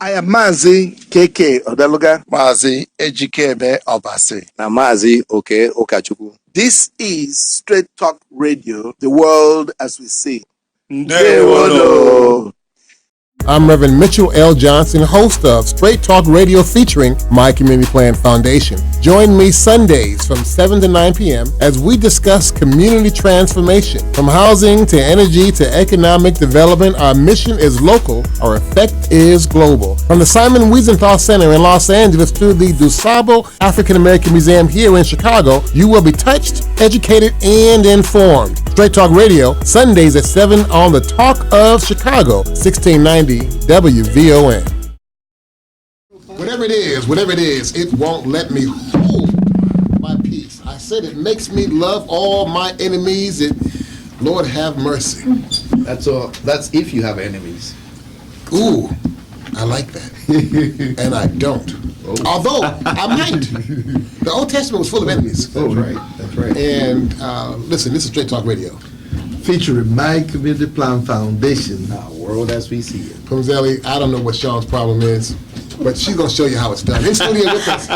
I am Mazi KK Odeluga. Mazi Ejikeme Obasi. Na Mazi Oke Okachukwu. This is Straight Talk Radio, the world as we see. Ndewono. I'm Reverend Mitchell L. Johnson, host of Straight Talk Radio featuring My Community Plan Foundation. Join me Sundays from 7 to 9 p.m. as we discuss community transformation. From housing to energy to economic development, our mission is local, our effect is global. From the Simon Wiesenthal Center in Los Angeles to the DuSable African American Museum here in Chicago, you will be touched, educated, and informed. Straight Talk Radio, Sundays at 7 on the Talk of Chicago, 1690 WVON. Whatever it is, it won't let me hold my peace. I said it makes me love all my enemies. Lord have mercy. That's all. That's if you have enemies. Ooh, I like that. And I don't. Oh. Although I might. The Old Testament was full of enemies. That's right. That's right. And listen, this is Straight Talk Radio. Featuring My Community Plan Foundation, our world as we see it. Pumzeli, I don't know what Sean's problem is, but she's going to show you how it's done. In studio with us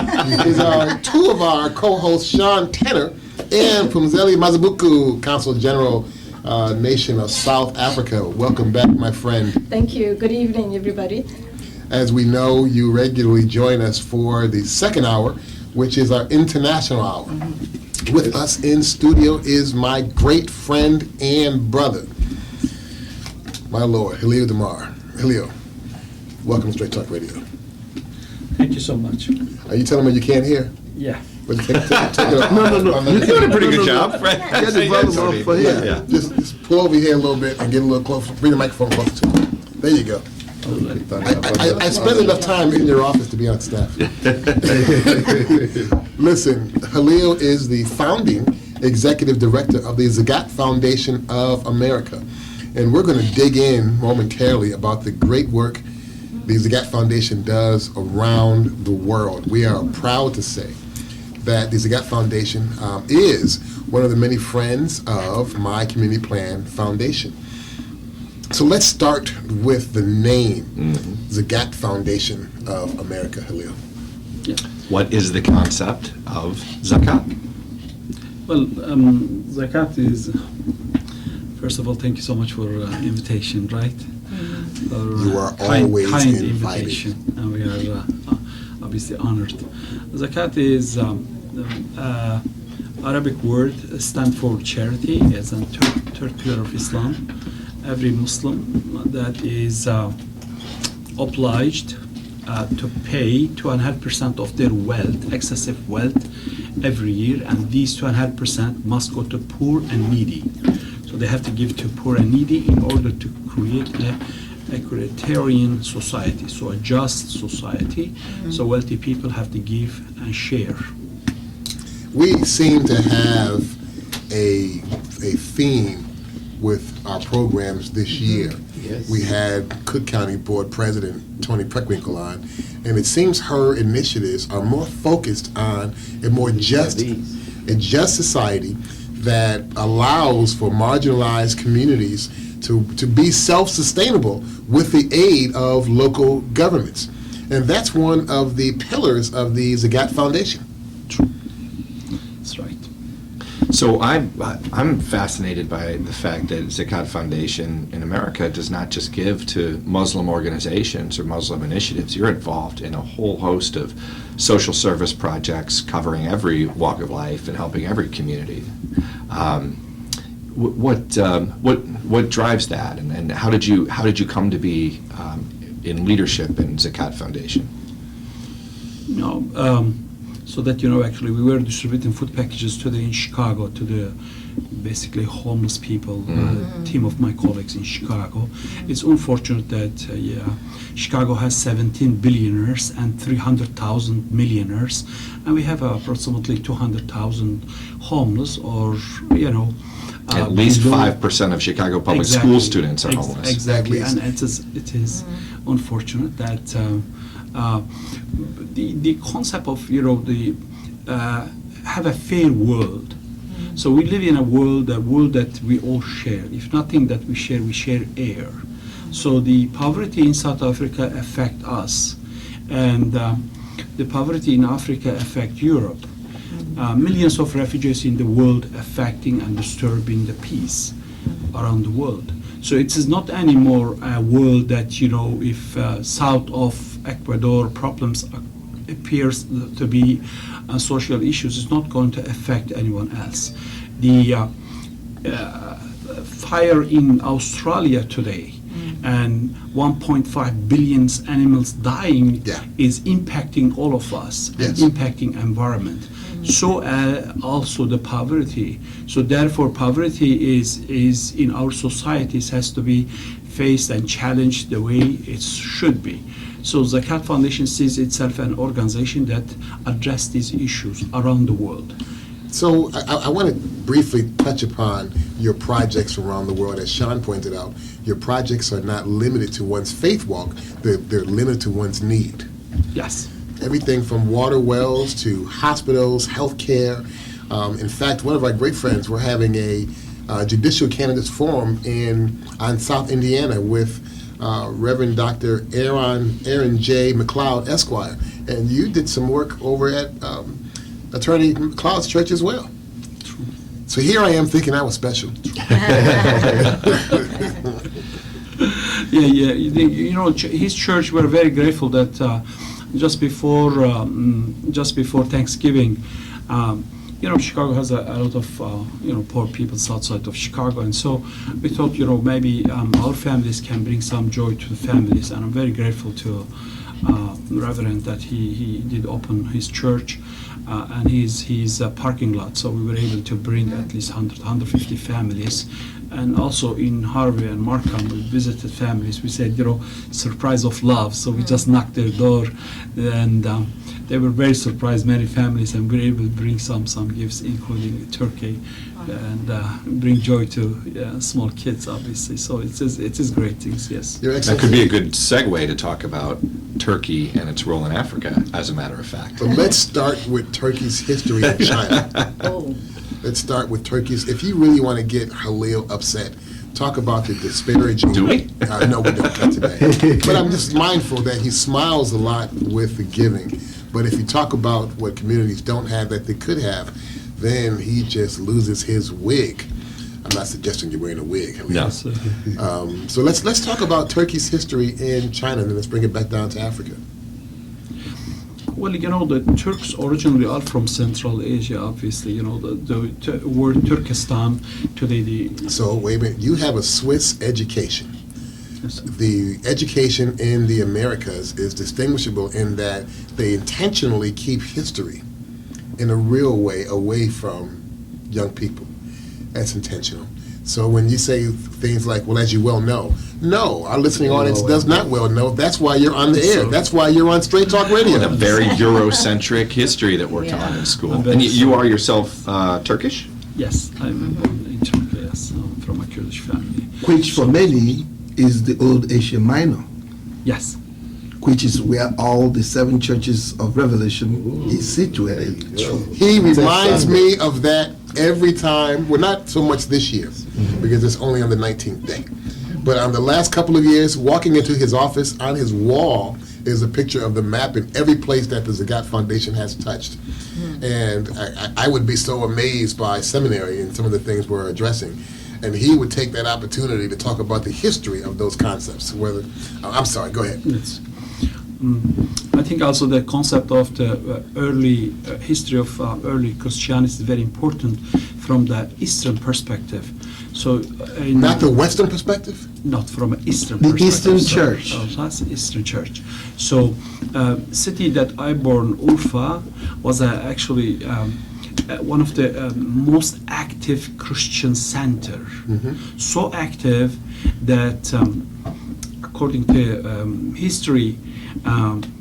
is two of our co-hosts, Sean Tenner and Pumzeli Mazibuku, Consul General, Nation of South Africa. Welcome back, my friend. Thank you. Good evening, everybody. As we know, you regularly join us for the second hour, which is our international hour. Mm-hmm. With us in studio is my great friend and brother, my Lord, Halil Demir. Halil, welcome to Straight Talk Radio. Thank you so much. Are you telling me you can't hear? Yeah. But take it off. No. You're doing a pretty good job. Right? Get the volume up for him. Yeah. Just pull over here a little bit and get a little closer. Bring the microphone closer to me. There you go. I spent enough time in your office to be on staff. Listen, Halil is the founding executive director of the Zakat Foundation of America. And we're going to dig in momentarily about the great work the Zakat Foundation does around the world. We are proud to say that the Zakat Foundation is one of the many friends of My Community Plan Foundation. So let's start with the name, Zakat Foundation of America, Halil. Yeah. What is the concept of zakat? Well, zakat is, first of all, thank you so much for invitation, right? You are always kind invited. Invitation, and we are obviously honored. Zakat is Arabic word, stands for charity. It's a third pillar of Islam. Every Muslim that is obliged to pay 2.5% of their wealth, excessive wealth, every year, and these 2.5% must go to poor and needy. So they have to give to poor and needy in order to create a humanitarian society, so a just society. So wealthy people have to give and share. We seem to have a theme with our programs this year. Yes. We had Cook County Board President Tony Preckwinkle on, and it seems her initiatives are more focused on a more just society that allows for marginalized communities to be self-sustainable with the aid of local governments. And that's one of the pillars of the Zakat Foundation. That's right. So I'm fascinated by the fact that Zakat Foundation in America does not just give to Muslim organizations or Muslim initiatives. You're involved in a whole host of social service projects covering every walk of life and helping every community. What drives that, and how did you come to be in leadership in Zakat Foundation? So that you know, actually, we were distributing food packages in Chicago to the basically homeless people. Team of my colleagues in Chicago. It's unfortunate that Chicago has 17 billionaires and 300,000 millionaires, and we have approximately 200,000 homeless, or at least 5% of Chicago public school students are homeless. Exactly, and it is unfortunate that the concept of have a fair world. So we live in a world that we all share. If nothing that we share air. So the poverty in South Africa affect us, and the poverty in Africa affect Europe. Millions of refugees in the world affecting and disturbing the peace around the world. So it is not anymore a world that, you know, if south of Ecuador problems appears to be social issues, it's not going to affect anyone else. The fire in Australia today and 1.5 billion animals dying is impacting all of us, and impacting environment. So also the poverty. So therefore poverty is in our societies has to be faced and challenged the way it should be. So Zakat Foundation sees itself an organization that addresses these issues around the world. So I want to briefly touch upon your projects around the world. As Sean pointed out, your projects are not limited to one's faith walk, they're limited to one's need. Yes. Everything from water wells to hospitals, healthcare. In fact, one of our great friends, we're having a judicial candidates forum on South Indiana with Reverend Dr. Aaron J. McLeod, Esquire. And you did some work over at Attorney McLeod's church as well. True. So here I am thinking I was special. Yeah. You know, his church, we're very grateful that just before Thanksgiving, you know, Chicago has a lot of you know, poor people outside of Chicago, and so we thought, you know, maybe our families can bring some joy to the families, and I'm very grateful to the Reverend that he did open his church and his parking lot, so we were able to bring at least 150 families. And also in Harvey and Markham, we visited families. We said, you know, surprise of love. So we just knocked their door, and they were very surprised, many families, and we were able to bring some gifts, including turkey, and bring joy to small kids, obviously. So it is great things, yes. That could be a good segue to talk about Turkey and its role in Africa, as a matter of fact. But let's start with Turkey's history in China. Let's start with Turkey's. If you really want to get Halil upset, talk about the disparaging. Do we? No, we don't cut today. But I'm just mindful that he smiles a lot with the giving. But if you talk about what communities don't have that they could have, then he just loses his wig. I'm not suggesting you're wearing a wig, Halil. No. So let's talk about Turkey's history in China, and then let's bring it back down to Africa. Well, you know, the Turks originally are from Central Asia, obviously. You know, the word Turkestan today, So, wait a minute. You have a Swiss education. Yes. The education in the Americas is distinguishable in that they intentionally keep history in a real way away from young people. That's intentional. So when you say things like, well, as you well know, no, our listening audience does not well know. That's why you're on the air. That's why you're on Straight Talk Radio. A very Eurocentric history that we're taught in school. And you are yourself Turkish? Yes, I'm in Turkey, yes, from a Kurdish family. Which for many is the old Asia Minor, Yes. which is where all the 7 churches of Revelation is situated. He reminds me of that every time. Well, not so much this year, because it's only on the 19th day. But on the last couple of years, walking into his office, on his wall is a picture of the map in every place that the Zakat Foundation has touched. And I would be so amazed by seminary and some of the things we're addressing. And he would take that opportunity to talk about the history of those concepts. I'm sorry, go ahead. Yes. I think also the concept of the early history of early Christianity is very important from the Eastern perspective. So, not the Western perspective? Not from an Eastern The perspective. Eastern Church. That's the Eastern Church. So, city that I born, Urfa, was actually one of the most active Christian center. So active that, according to history,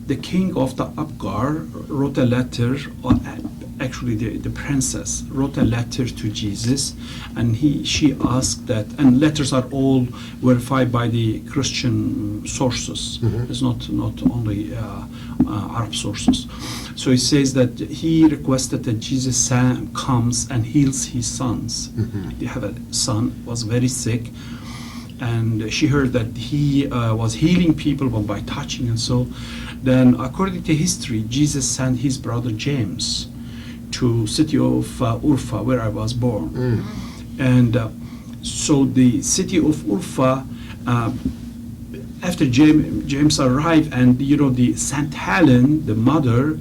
the king of the Abgar wrote a letter, or actually the princess wrote a letter to Jesus, and she asked that, and letters are all verified by the Christian sources. It's not only Arab sources. So he says that he requested that Jesus comes and heals his sons. He had a son, was very sick, and she heard that he was healing people by touching and so. Then, according to history, Jesus sent his brother James to city of Urfa, where I was born. And so the city of Urfa, after James arrived, and the Saint Helen, the mother,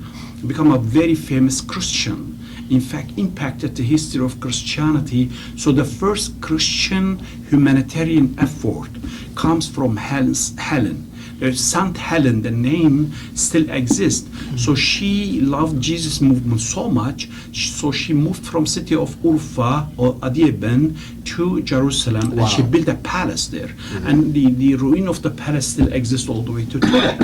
become a very famous Christian. In fact, impacted the history of Christianity. So the first Christian humanitarian effort comes from Helen. Saint Helen, the name still exists. So she loved Jesus movement so much, so she moved from city of Urfa or Adieben to Jerusalem, and she built a palace there. And the ruin of the palace still exists all the way to today.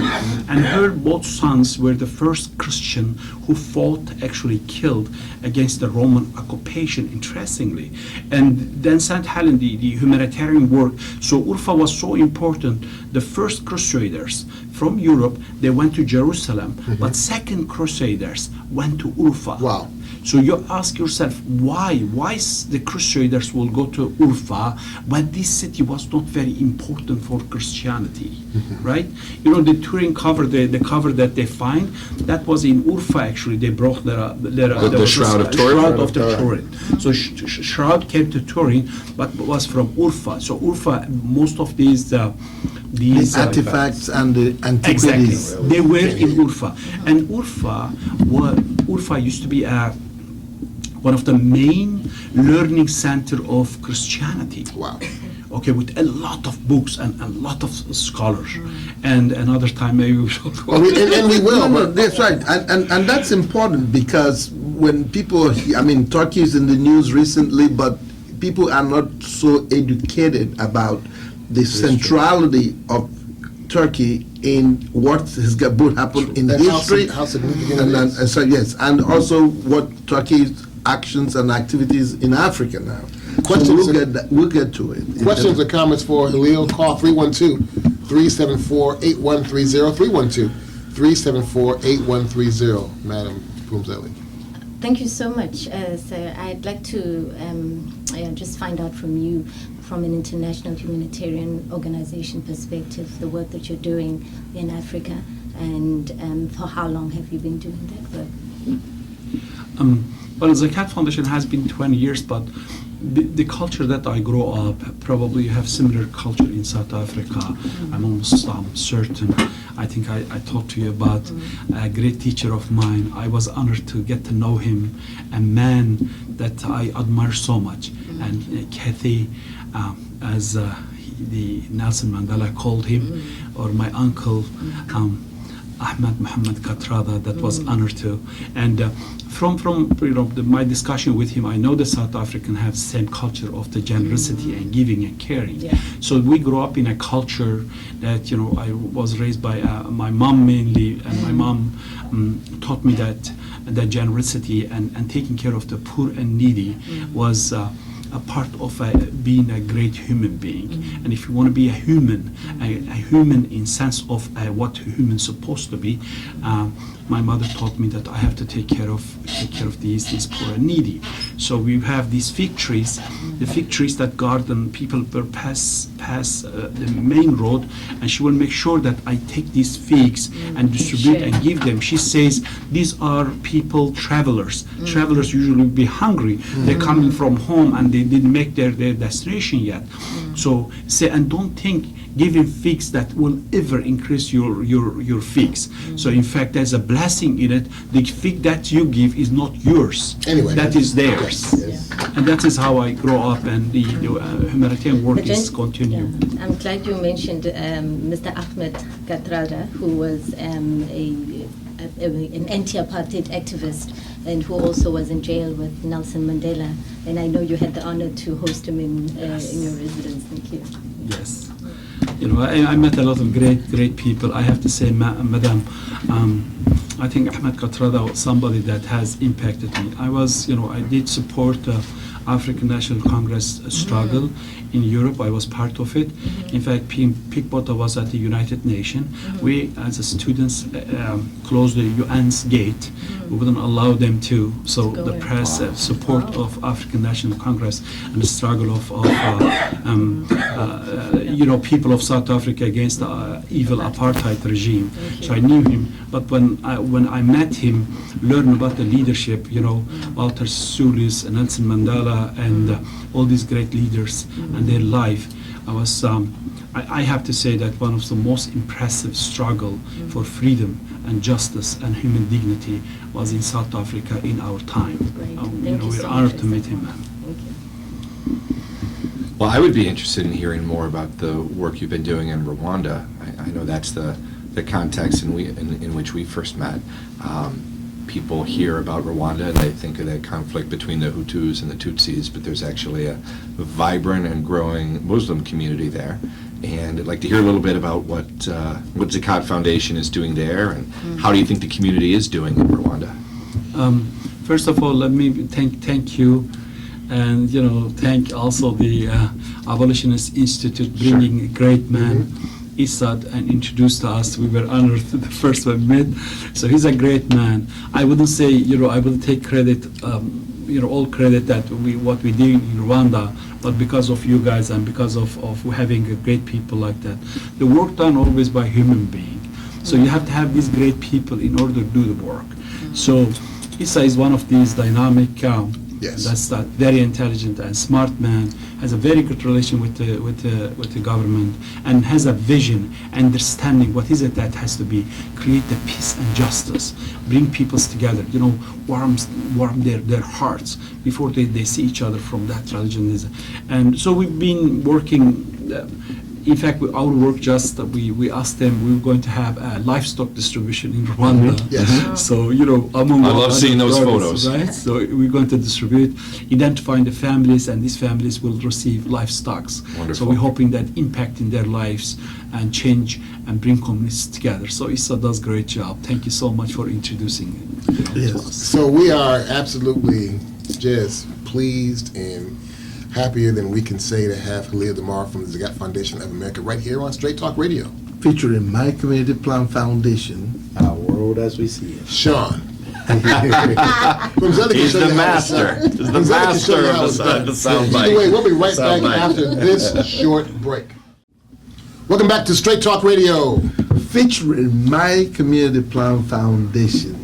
And her both sons were the first Christian who fought, actually killed, against the Roman occupation, interestingly. And then Saint Helen, the humanitarian work. So Urfa was so important. The first Crusaders from Europe, they went to Jerusalem, but second Crusaders went to Urfa. Wow. So you ask yourself, why the Crusaders will go to Urfa when this city was not very important for Christianity, right? The Turin cover, the cover that they find, that was in Urfa actually. They brought the Shroud of Turin? Shroud of the Turin. So Shroud came to Turin, but was from Urfa. So Urfa, most of these artifacts and the antiquities. Exactly. They were in Urfa. And Urfa used to be one of the main learning center of Christianity. Wow. Okay, with a lot of books and a lot of scholars. And another time maybe we shall go. And we will. No, that's right. And that's important, because when people, Turkey is in the news recently, but people are not so educated about the centrality of Turkey in what has happened in history, how significant it is. and so yes, and also what Turkey's actions and activities in Africa now. Questions So we'll get to it. Questions or comments for Halil? Call 312-374-8130. 312-374-8130. Madam Pumzeli. Thank you so much. So I'd like to just find out from you, from an international humanitarian organization perspective, the work that you're doing in Africa, and for how long have you been doing that work? Well, Zakat Foundation has been 20 years, but the culture that I grew up, probably you have similar culture in South Africa. I'm certain. I think I talked to you about a great teacher of mine. I was honored to get to know him, a man that I admire so much. And Kathy, as the Nelson Mandela called him, or my uncle, Ahmed Kathrada, that was honored to. And from my discussion with him, I know the South African have the same culture of the generosity and giving and caring. Yeah. So we grew up in a culture that, I was raised by my mom mainly, and my mom taught me that generosity and taking care of the poor and needy was a part of being a great human being. And if you want to be a human in sense of what a human's supposed to be, my mother taught me that I have to take care of these poor and needy. So we have these fig trees, the fig trees that garden people will pass the main road, and she will make sure that I take these figs and distribute and give them. She says these are people, travelers. Travelers usually be hungry. They're coming from home and they didn't make their destination yet. So say, and don't think giving figs that will ever increase your figs. So in fact, there's a blessing in it. The fig that you give is not yours. Anyway, that is theirs. Yes. And that is how I grow up, and the humanitarian work is continue. Yeah. I'm glad you mentioned Mr. Ahmed Kathrada, who was an anti-apartheid activist, and who also was in jail with Nelson Mandela. And I know you had the honor to host him in your residence. Thank you. Yes. I met a lot of great people. I have to say, Madam, I think Ahmed Kathrada was somebody that has impacted me. I did support African National Congress struggle in Europe. I was part of it. In fact, Pickbota was at the United Nations. We, as a students, closed the UN's gate. We wouldn't allow them to. So the press support of African National Congress and the struggle of people of South Africa against the evil apartheid regime. So I knew him. But when I met him, learned about the leadership, Walter Sulis, Nelson Mandela, and all these great leaders and their life, I was. I have to say that one of the most impressive struggle for freedom and justice and human dignity was in South Africa in our time. We're honored to meet him. Well, I would be interested in hearing more about the work you've been doing in Rwanda. I know that's the context in which we first met. People hear about Rwanda and they think of that conflict between the Hutus and the Tutsis, but there's actually a vibrant and growing Muslim community there. And I'd like to hear a little bit about what Zakat Foundation is doing there, and how do you think the community is doing in Rwanda? First of all, let me thank you, and thank also the Abolitionist Institute bringing a great man, Isad, and introduced to us. We were honored the first we met. So he's a great man. I wouldn't say, I will take credit, all credit that what we did in Rwanda, but because of you guys and because of having great people like that. The work done always by human being. So you have to have these great people in order to do the work. So Issa is one of these dynamic, that's that very intelligent and smart man, has a very good relation with the government, and has a vision, understanding what is it that has to be, create the peace and justice, bring peoples together, warm their hearts before they see each other from that religion. And so we've been working. In fact, our work we asked them, we were going to have a livestock distribution in Rwanda. Yes. So, among I love seeing those photos. Right? So we're going to distribute, identifying the families, and these families will receive livestock. Wonderful. So we're hoping that impact in their lives and change and bring communities together. So Issa does a great job. Thank you so much for introducing it to us. So we are absolutely just pleased and happier than we can say to have Halil Demir from the Zakat Foundation of America right here on Straight Talk Radio. Featuring My Community Plan Foundation, Our World as We See It. Sean. He's the master. He's the master of the sound bite. Either way, we'll be right back after this short break. Welcome back to Straight Talk Radio. Featuring My Community Plan Foundation.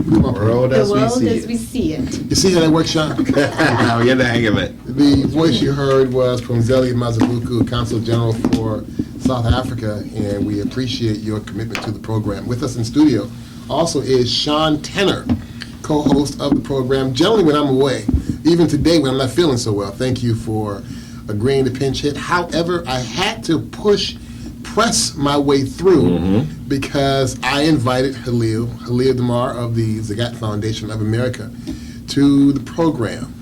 Come on, World The as we world see as it. we see it. you see how that works, Sean? Now we get the hang of it. The voice you heard was from Zeli Mazabuku, Consul General for South Africa, and we appreciate your commitment to the program. With us in studio also is Sean Tenner, co-host of the program, generally when I'm away, even today when I'm not feeling so well. Thank you for agreeing to pinch hit. However, I had to press my way through because I invited Halil Demir of the Zakat Foundation of America to the program.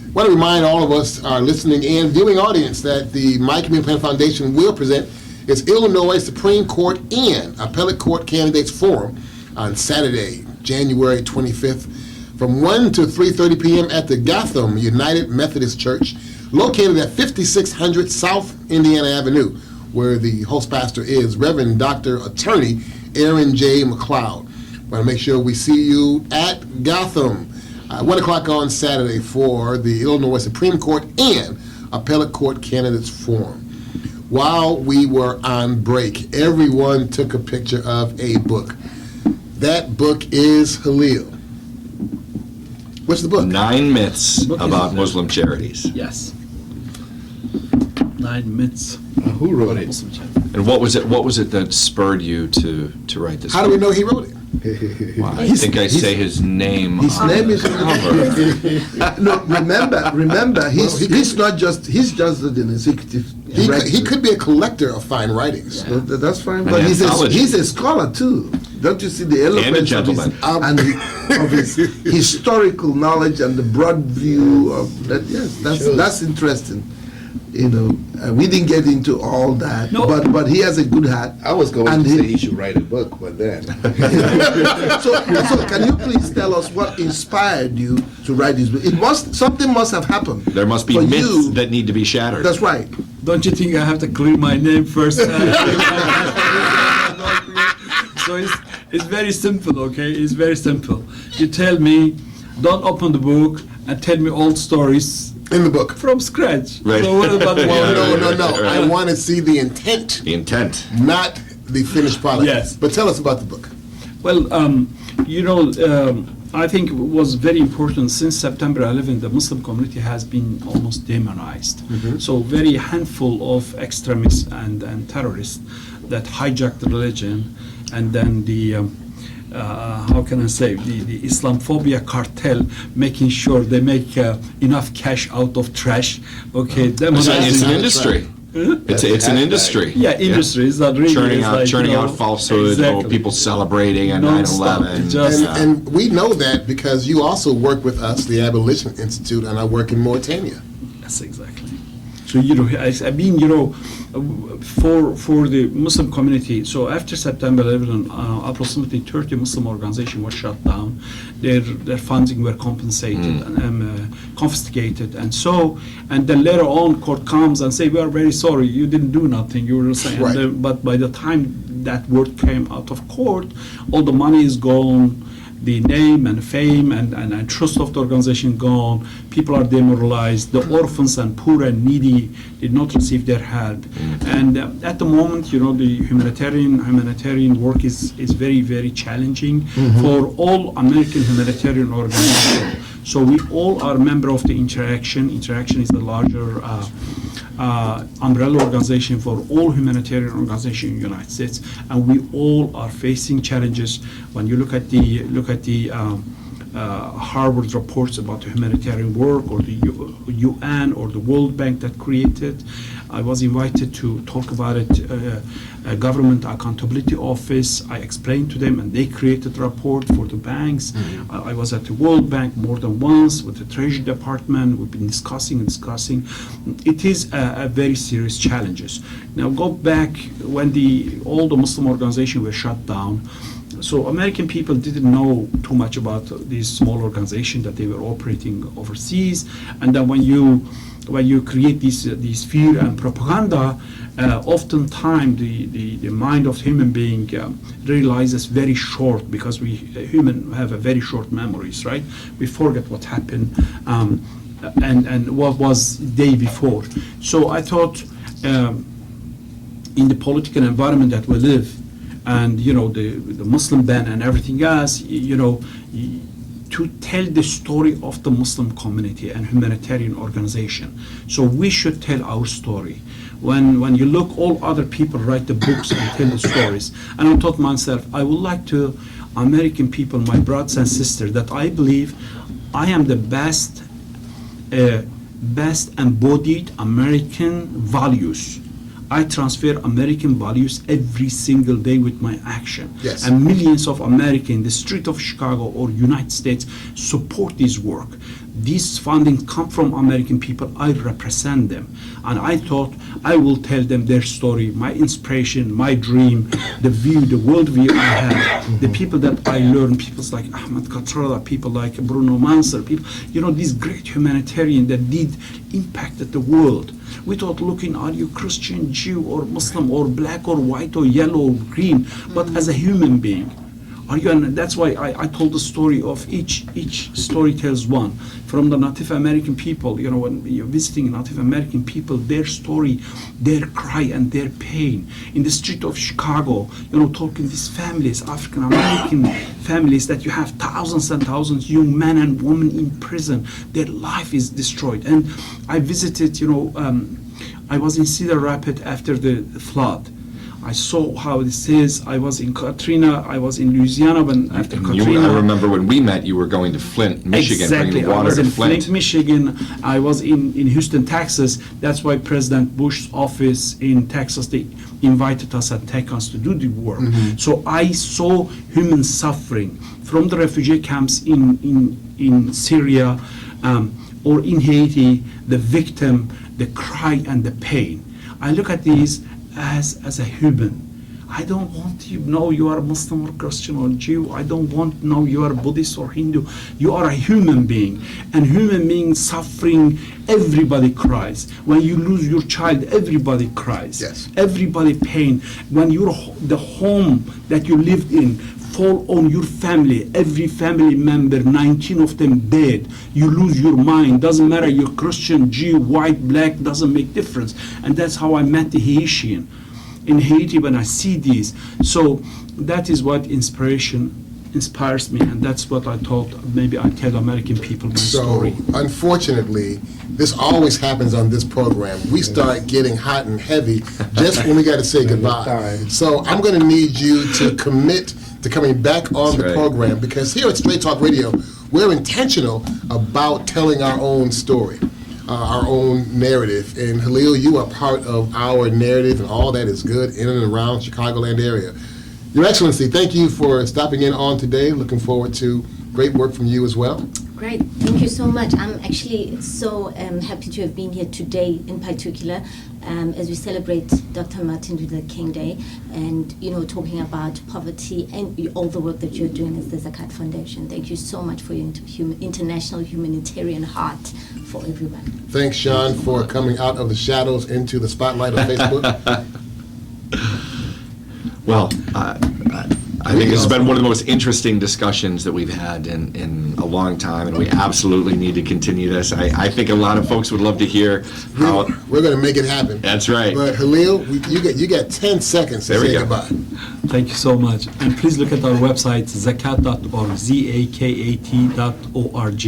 I want to remind all of us, our listening and viewing audience, that the My Community Plan Foundation will present its Illinois Supreme Court and Appellate Court Candidates Forum on Saturday, January 25th from 1 to 3:30 p.m. at the Gotham United Methodist Church, located at 5600 South Indiana Avenue, where the host pastor is Reverend Dr. Attorney Aaron J. McLeod. Want to make sure we see you at Gotham, 1 o'clock on Saturday for the Illinois Supreme Court and Appellate Court Candidates Forum. While we were on break, everyone took a picture of a book. That book is Halil. What's the book? 9 Myths About Muslim Charities. Yes. 9 myths. Who wrote it? Muslim Charities. And what was it that spurred you to write this How do we book? know he wrote it? Well, I think I say his name. His on name the is cover. No, remember, he's just an executive director. He could be a collector of fine writings. So that's fine, An but he's anthology. a scholar too. Don't you see the elements gentleman. of his historical knowledge and the broad view of that? Yes, that's interesting. We didn't get into all that, No. but he has a good heart. I was going And to he- say he should write a book, but then. So can you please tell us what inspired you to write this book? Something must have happened. There must be for myths you. that need to be shattered. That's right. Don't you think I have to clear my name first? So it's very simple, okay? It's very simple. You tell me, don't open the book and tell me old stories In the book. from scratch. Right. So what about No. I want to see the intent, The intent. not the finished product. Yes. But tell us about the book. Well, I think it was very important since September 11, the Muslim community has been almost demonized. So very handful of extremists and terrorists that hijacked the religion, and then the how can I say, the Islamophobia cartel making sure they make enough cash out of trash. Okay, It's an demonizing. industry. It's an industry. Yeah, industry is not really. Churning it's out, like, churning you know, out falsehood, exactly. or people celebrating on Non-stop. 9/11. Just- And we know that because you also work with us, the Abolition Institute, and I work in Mauritania. Yes, exactly. So I mean, for the Muslim community. So after September 11, approximately 30 Muslim organizations were shut down. Their funding were compensated and confiscated, and then later on, court comes and say, "We are very sorry, you didn't do nothing. You were saying." Right. But by the time that word came out of court, all the money is gone. The name and fame and trust of the organization gone. People are demoralized. The orphans and poor and needy did not receive their help. And at the moment, the humanitarian work is very, very challenging for all American humanitarian organizations. So we all are member of the Interaction. Interaction is the larger umbrella organization for all humanitarian organizations in the United States, and we all are facing challenges. When you look at the Harvard reports about humanitarian work, or the UN or the World Bank that created, I was invited to talk about it. Government Accountability Office. I explained to them, and they created a report for the banks. I was at the World Bank more than once with the Treasury Department. We've been discussing. It is a very serious challenges. Now go back when all the Muslim organizations were shut down. So American people didn't know too much about these small organizations that they were operating overseas, and then when you create these fear and propaganda, oftentimes the mind of human being realizes very short, because we human have a very short memories, right? We forget what happened and what was day before. So I thought in the political environment that we live, and the Muslim ban and everything else, to tell the story of the Muslim community and humanitarian organization. So we should tell our story. When you look, all other people write the books and tell the stories. And I thought myself, I would like to American people, my brothers and sisters, that I believe I am the best embodied American values. I transfer American values every single day with my action. Yes. And millions of Americans in the street of Chicago or United States support this work. These funding come from American people. I represent them. And I thought I will tell them their story, my inspiration, my dream, the world view I have, the people that I learn, people like Ahmed Kathrada, people like Bruno Manser, people, these great humanitarians that did impacted the world. Without looking, are you Christian, Jew, or Muslim, or black, or white, or yellow, or green, but as a human being. Are you? And that's why I told the story of each story tells one. From the Native American people, when you're visiting Native American people, their story, their cry, and their pain. In the street of Chicago, talking these families, African American families, that you have thousands and thousands young men and women in prison. Their life is destroyed. And I visited, I was in Cedar Rapids after the flood. I saw how this is. I was in Katrina. I was in Louisiana after Katrina. I remember when we met, you were going to Flint, Michigan, exactly. bringing water I was to in Flint. Michigan. I was in Houston, Texas. That's why President Bush's office in Texas, they invited us and take us to do the work. So I saw human suffering from the refugee camps in Syria or in Haiti, the victim, the cry and the pain. I look at these as a human. I don't want to know you are Muslim or Christian or Jew. I don't want to know you are Buddhist or Hindu. You are a human being. And human being suffering, everybody cries. When you lose your child, everybody cries. Yes. Everybody pain. When the home that you lived in fall on your family, every family member, 19 of them dead, you lose your mind. Doesn't matter you're Christian, Jew, white, black, doesn't make difference. And that's how I met the Haitian in Haiti when I see these. So that is what inspires me, and that's what I thought maybe I tell American people my story. Unfortunately, this always happens on this program. We start getting hot and heavy just when we got to say goodbye. So I'm going to need you to commit to coming back on the program, because here at Straight Talk Radio, we're intentional about telling our own story. Our own narrative. And Halil, you are part of our narrative and all that is good in and around Chicagoland area. Your Excellency, thank you for stopping in on today. Looking forward to great work from you as well. Great, thank you so much. I'm actually so happy to have been here today in particular as we celebrate Dr. Martin Luther King Day, and talking about poverty and all the work that you're doing as the Zakat Foundation. Thank you so much for your international humanitarian heart for everyone. Thanks, Sean, for coming out of the shadows into the spotlight on Facebook. Well, I think this has been one of the most interesting discussions that we've had in a long time, and we absolutely need to continue this. I think a lot of folks would love to hear how... We're going to make it happen. That's right. But Halil, you got 10 seconds to say goodbye. Thank you so much. And please look at our website, zakat.org, zakat.org.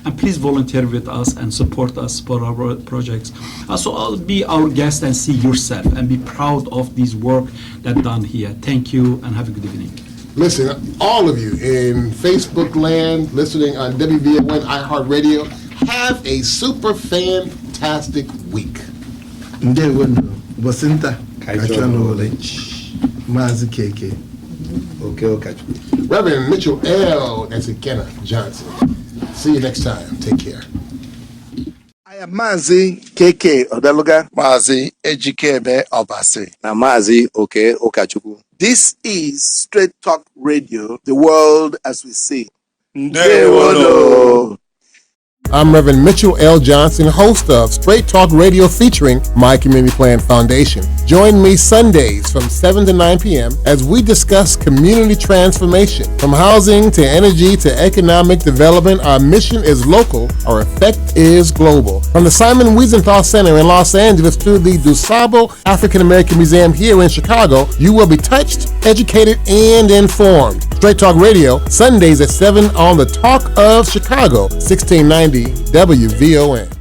And please volunteer with us and support us for our projects. Also, be our guest and see yourself and be proud of this work that's done here. Thank you and have a good evening. Listen, all of you in Facebook land, listening on WVON iHeartRadio, have a super fantastic week. Ndewono, Bosinta, Kachano, Mazi Keke. Okay. Reverend Mitchell L. Nancy-Kenna Johnson. See you next time. Take care. I am Mazi KK Odeluga. Mazi Ejikeme Obasi. Na Mazi Oke Okachukwu. This is Straight Talk Radio, the world as we see. Ndewono. I'm Reverend Mitchell L. Johnson, host of Straight Talk Radio featuring My Community Plan Foundation. Join me Sundays from 7 to 9 p.m. as we discuss community transformation. From housing to energy to economic development, our mission is local, our effect is global. From the Simon Wiesenthal Center in Los Angeles to the DuSable African American Museum here in Chicago, you will be touched, educated, and informed. Straight Talk Radio, Sundays at 7 on the Talk of Chicago, 1690 WVON.